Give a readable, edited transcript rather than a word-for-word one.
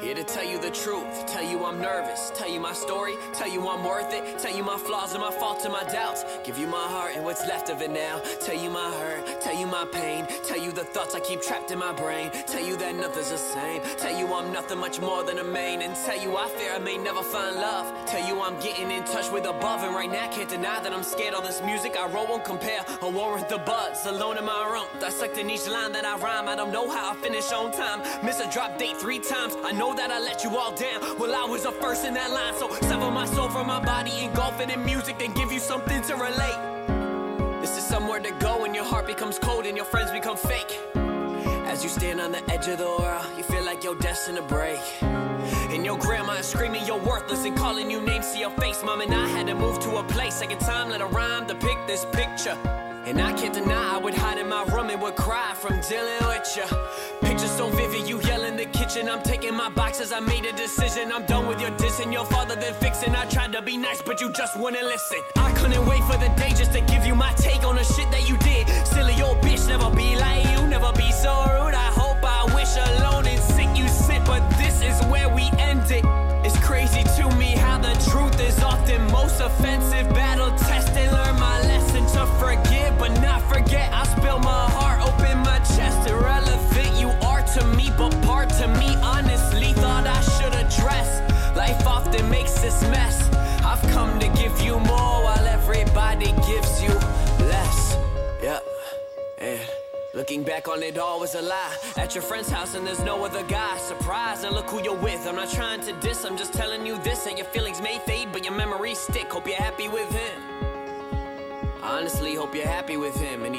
Here to tell you the truth, tell you I'm nervous, tell you my story, tell you I'm worth it, tell you my flaws and my faults and my doubts, give you my heart and what's left of it now, tell you my hurt, tell you my pain, tell you the thoughts I keep trapped in my brain, tell you that nothing's the same, tell you I'm nothing much more than a main, and tell you I fear I may never find love, tell you I'm getting in touch with above, and right now can't deny that I'm scared all this music I wrote won't compare or warrant the buzz, alone in my room, dissecting each line that I rhyme, I don't know how I finish on time, miss a drop date 3 times, I know that I let you all down. Well, I was the first in that line, so sever my soul from my body, engulf it in music, then give you something to relate. This is somewhere to go when your heart becomes cold and your friends become fake. As you stand on the edge of the world, you feel like you're destined to break. And your grandma is screaming you're worthless and calling you names to your face. Mom and I had to move to a place, second time let a rhyme depict this picture. And I can't deny I would hide in my room and would cry from dealing with you. Picture so vivid, you yell in the kitchen. I'm taking my boxes, I made a decision. I'm done with your dissing, your father then fixing. I tried to be nice, but you just wouldn't listen. I couldn't wait for the day just to give you my take on the shit that you did. Silly old bitch, never be like you, never be so rude. I hope, I wish alone and sick you sit, but this is where we end it. It's crazy to me how the truth is often most offensive. Battle tested, learn my lesson to forgive but not forget. I spill my heart, open my chest. Irrelevant you are to me, but part to me honestly thought I should address. Life often makes this mess. I've come to give you more while everybody gives you less. Yep, and looking back on it all was a lie. At your friend's house and there's no other guy. Surprise, and look who you're with. I'm not trying to diss, I'm just telling you this. And your feelings may fade, but your memories stick. Hope you're happy with him. Honestly, hope you're happy with him. And